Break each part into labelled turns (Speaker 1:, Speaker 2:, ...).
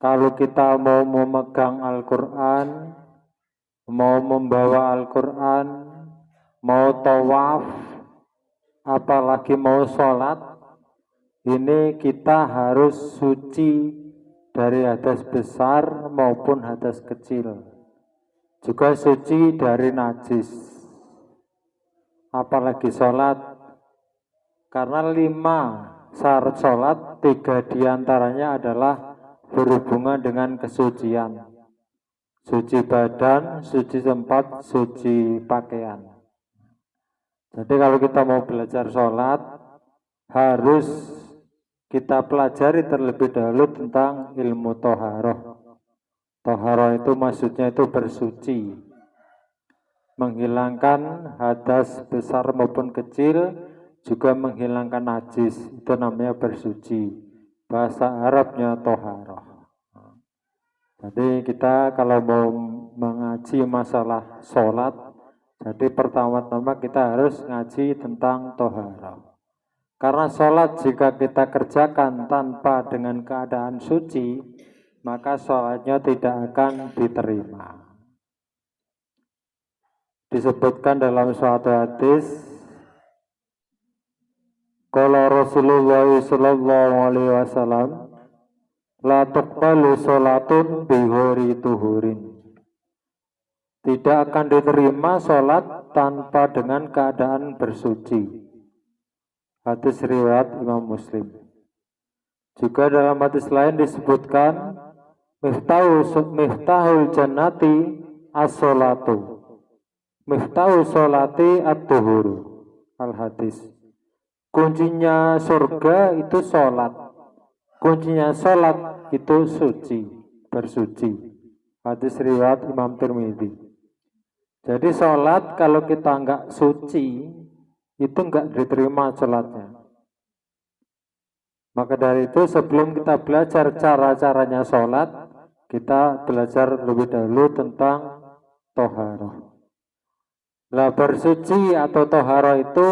Speaker 1: Kalau kita mau memegang Al-Quran, mau membawa Al-Quran, mau tawaf, apalagi mau sholat, ini kita harus suci dari hadas besar maupun hadas kecil. Juga suci dari najis. Apalagi sholat, karena 5 syarat sholat, 3 diantaranya adalah berhubungan dengan kesucian. Suci badan, suci tempat, suci pakaian. Jadi kalau kita mau belajar sholat, harus kita pelajari terlebih dahulu tentang ilmu toharoh. Toharoh itu maksudnya itu bersuci, menghilangkan hadas besar maupun kecil, juga menghilangkan najis, itu namanya bersuci. Bahasa Arabnya toharoh. Jadi kita kalau mau mengaji masalah sholat, jadi pertama-tama kita harus ngaji tentang toharoh. Karena sholat jika kita kerjakan tanpa dengan keadaan suci, maka sholatnya tidak akan diterima. Disebutkan dalam suatu hadis, qala Rasulullah sallallahu alaihi wasallam, la tuqbalu sholatun bihuri tuhurin. Tidak akan diterima sholat tanpa dengan keadaan bersuci. Hadis riwayat Imam Muslim. Juga dalam hadis lain disebutkan, miftahul jannati as-sholatu, miftahu sholati at-tuhuru. Al-hadis. Kuncinya surga itu sholat. Kuncinya sholat itu suci, bersuci. Hadis riwayat Imam Tirmidzi. Jadi sholat kalau kita enggak suci, itu enggak diterima sholatnya. Maka dari itu sebelum kita belajar cara-caranya sholat, kita belajar lebih dahulu tentang toharoh. Nah, bersuci atau toharoh itu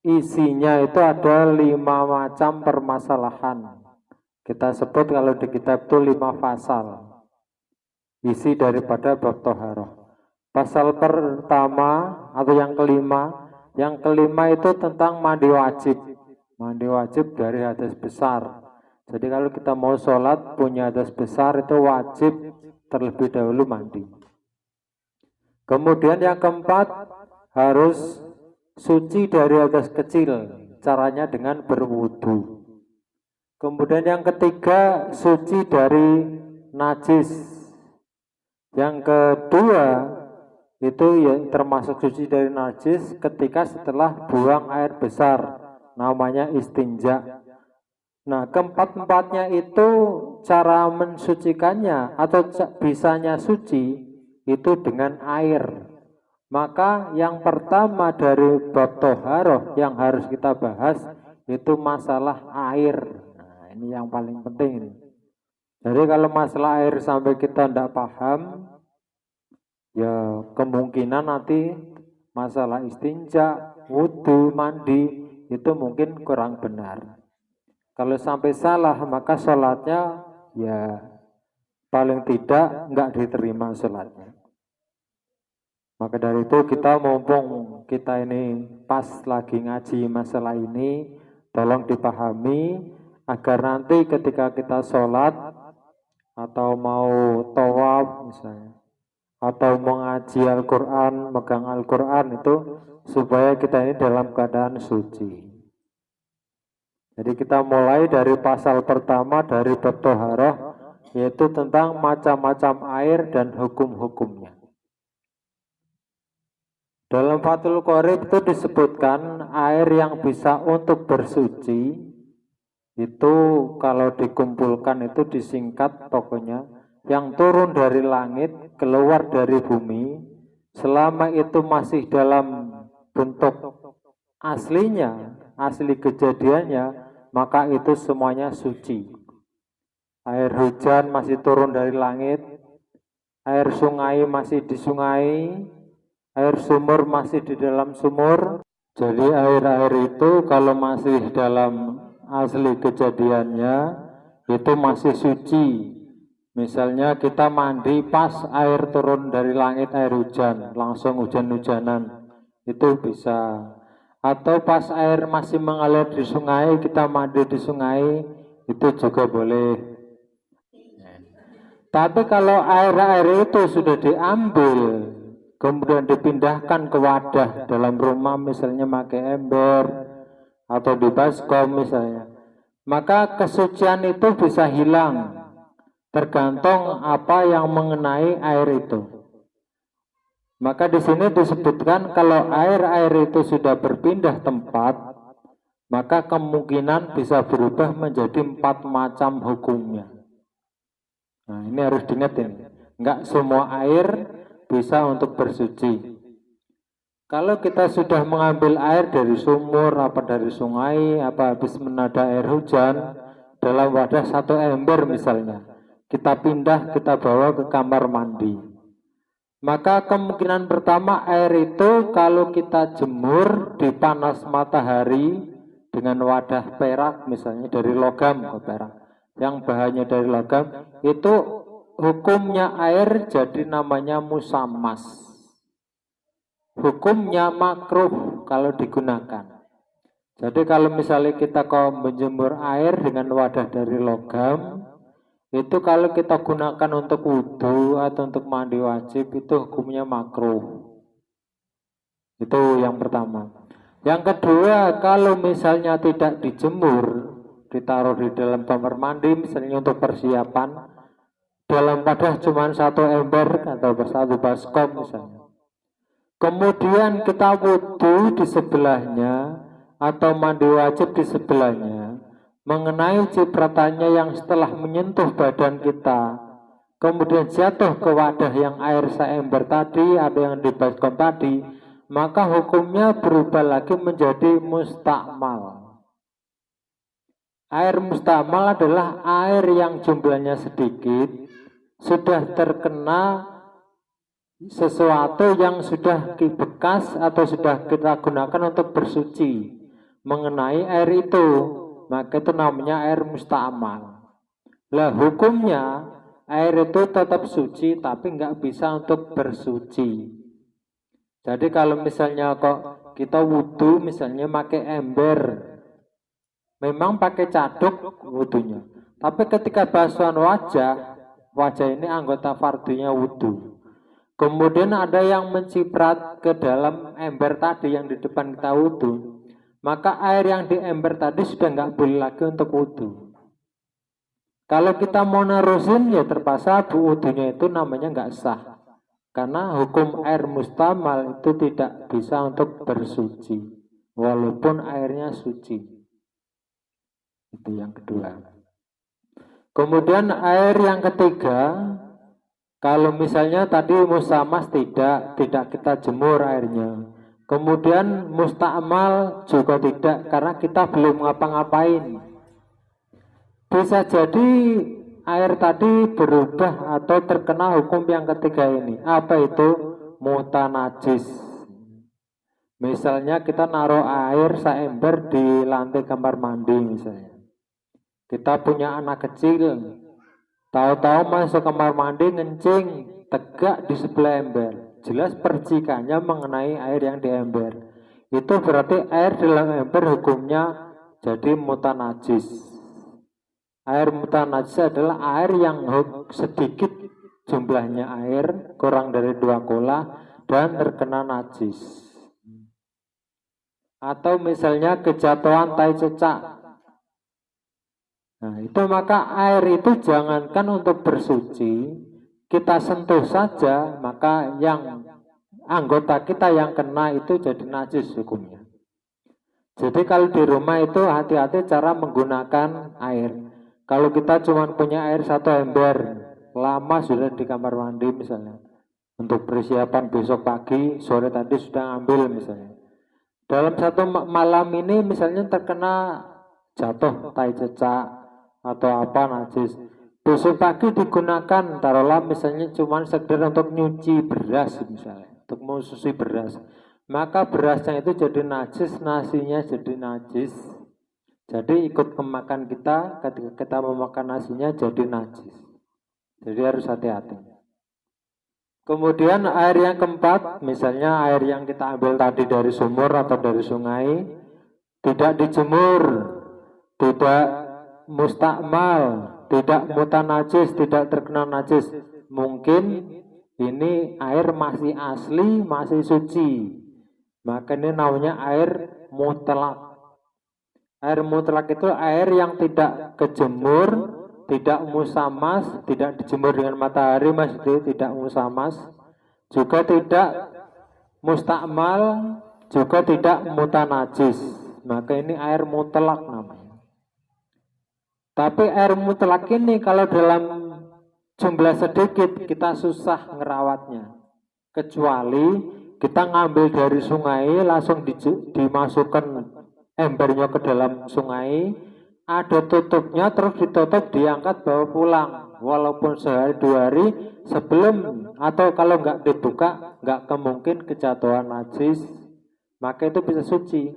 Speaker 1: isinya itu ada 5 macam permasalahan. Kita sebut kalau di kitab itu 5 pasal isi daripada bab toharoh. Pasal pertama atau yang kelima itu tentang mandi wajib. Mandi wajib dari hadas besar. Jadi kalau kita mau sholat punya hadas besar itu wajib terlebih dahulu mandi. Kemudian yang keempat harus suci dari hadas kecil, caranya dengan berwudu. Kemudian yang ketiga suci dari najis. Yang kedua itu ya termasuk suci dari najis ketika setelah buang air besar, namanya istinja. Nah, keempat-empatnya itu cara mensucikannya atau bisanya suci itu dengan air. Maka yang pertama dari bab toharoh yang harus kita bahas itu masalah air. Nah, ini yang paling penting. Jadi kalau masalah air sampai kita tidak paham, ya kemungkinan nanti masalah istinja, wudu, mandi itu mungkin kurang benar. Kalau sampai salah maka sholatnya ya paling tidak enggak diterima sholatnya. Maka dari itu kita mumpung kita ini pas lagi ngaji masalah ini, tolong dipahami agar nanti ketika kita sholat atau mau tawaf misalnya, atau mengaji Al-Quran, megang Al-Quran itu supaya kita ini dalam keadaan suci. Jadi kita mulai dari pasal pertama dari bab toharoh, yaitu tentang macam-macam air dan hukum-hukumnya. Dalam Fathul Qorib itu disebutkan air yang bisa untuk bersuci itu kalau dikumpulkan itu disingkat pokoknya yang turun dari langit keluar dari bumi selama itu masih dalam bentuk aslinya, asli kejadiannya, maka itu semuanya suci. Air hujan masih turun dari langit, air sungai masih di sungai, air sumur masih di dalam sumur. Jadi air-air itu kalau masih dalam asli kejadiannya itu masih suci. Misalnya kita mandi pas air turun dari langit, air hujan, langsung hujan-hujanan, itu bisa. Atau pas air masih mengalir di sungai, kita mandi di sungai, itu juga boleh. Tapi kalau air-air itu sudah diambil, kemudian dipindahkan ke wadah dalam rumah, misalnya pakai ember, atau di baskom misalnya, maka kesucian itu bisa hilang. Tergantung apa yang mengenai air itu. Maka di sini disebutkan kalau air-air itu sudah berpindah tempat, maka kemungkinan bisa berubah menjadi 4 macam hukumnya. Nah, ini harus diingetin. Enggak semua air bisa untuk bersuci. Kalau kita sudah mengambil air dari sumur, apa dari sungai, apa habis menada air hujan, dalam wadah 1 ember misalnya, kita pindah, kita bawa ke kamar mandi. Maka kemungkinan pertama air itu kalau kita jemur di panas matahari dengan wadah perak misalnya dari logam ke perak, yang bahannya dari logam, itu hukumnya air jadi namanya musammas. Hukumnya makruh kalau digunakan. Jadi kalau misalnya kita menjemur air dengan wadah dari logam, itu kalau kita gunakan untuk wudhu atau untuk mandi wajib, itu hukumnya makruh. Itu yang pertama. Yang kedua, kalau misalnya tidak dijemur, ditaruh di dalam kamar mandi misalnya untuk persiapan, dalam wadah cuma 1 ember atau 1 baskom misalnya, kemudian kita wudhu di sebelahnya atau mandi wajib di sebelahnya, mengenai cipratannya yang setelah menyentuh badan kita, kemudian jatuh ke wadah yang air seember tadi atau yang di baskom tadi, maka hukumnya berubah lagi menjadi mustakmal. Air mustakmal adalah air yang jumlahnya sedikit, sudah terkena sesuatu yang sudah bekas atau sudah kita gunakan untuk bersuci mengenai air itu, maka itu namanya air mustakmal. Lah hukumnya air itu tetap suci tapi nggak bisa untuk bersuci. Jadi kalau misalnya kok kita wudhu misalnya pakai ember, memang pakai caduk wudhunya, tapi ketika basuhan wajah ini anggota fardunya wudhu, kemudian ada yang menciprat ke dalam ember tadi yang di depan kita wudhu, maka air yang di ember tadi sudah nggak boleh lagi untuk wudhu. Kalau kita mau nerusin ya terpaksa wudhunya itu namanya nggak sah, karena hukum air mustamal itu tidak bisa untuk bersuci walaupun airnya suci. Itu yang kedua. Kemudian air yang ketiga, kalau misalnya tadi musamas tidak kita jemur airnya, kemudian mustakmal juga tidak, karena kita belum ngapa-ngapain. Bisa jadi air tadi berubah atau terkena hukum yang ketiga ini. Apa itu? Mutanajis. Misalnya kita naruh air seember di lantai kamar mandi misalnya. Kita punya anak kecil, tahu-tahu masuk kamar mandi ngencing, tegak di sebelah ember. Jelas percikannya mengenai air yang di ember. Itu berarti air dalam ember hukumnya jadi mutanajis. Air mutanajis adalah air yang sedikit jumlahnya air, kurang dari 2 kola, dan terkena najis. Atau misalnya kejatuhan tai cecak. Nah itu maka air itu jangankan untuk bersuci, kita sentuh saja, maka yang anggota kita yang kena itu jadi najis hukumnya. Jadi kalau di rumah itu hati-hati cara menggunakan air. Kalau kita cuma punya air 1 ember, lama sudah di kamar mandi misalnya, untuk persiapan besok pagi, sore tadi sudah ambil misalnya, dalam 1 malam ini misalnya terkena jatuh tai cecak atau apa najis, besok pagi digunakan, taruhlah misalnya cuma sekedar untuk nyuci beras misalnya, untuk mensuci beras, maka berasnya itu jadi najis, nasinya jadi najis, Jadi ikut kemakan kita, ketika kita memakan nasinya jadi najis. Jadi harus hati-hati. Kemudian air yang keempat, misalnya air yang kita ambil tadi dari sumur atau dari sungai, tidak dijemur, tidak mustakmal, tidak mutanajis, tidak terkena najis. Mungkin ini air masih asli, masih suci. Maka ini namanya air mutlak. Air mutlak itu air yang tidak kejemur, tidak musamas, tidak dijemur dengan matahari, maksudnya tidak musamas, juga tidak mustakmal, juga tidak mutanajis. Maka ini air mutlak namanya. Tapi air mutlak ini kalau dalam jumlah sedikit kita susah ngerawatnya. Kecuali kita ngambil dari sungai langsung dimasukkan embernya ke dalam sungai, ada tutupnya, terus ditutup, diangkat, bawa pulang, walaupun sehari 2 hari sebelum, atau kalau nggak dibuka nggak kemungkin kejatuhan najis, maka itu bisa suci.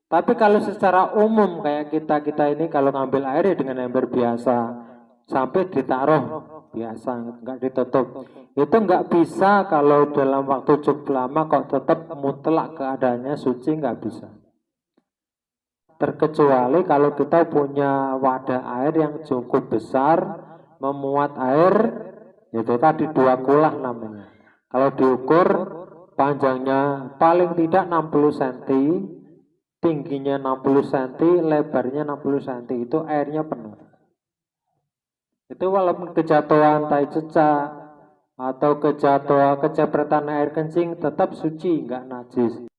Speaker 1: Tapi kalau secara umum kayak kita ini kalau ngambil air ya dengan ember biasa sampai ditaruh biasa, nggak ditutup, itu nggak bisa. Kalau dalam waktu cukup lama kok tetap mutlak keadaannya suci, nggak bisa. Terkecuali kalau kita punya wadah air yang cukup besar, memuat air, itu tadi 2 kulah namanya. Kalau diukur panjangnya paling tidak 60 cm, tingginya 60 cm, lebarnya 60 cm, itu airnya penuh. Itu walaupun kejatuhan tai cecak atau kejatuhan kecepretan air kencing tetap suci, nggak najis.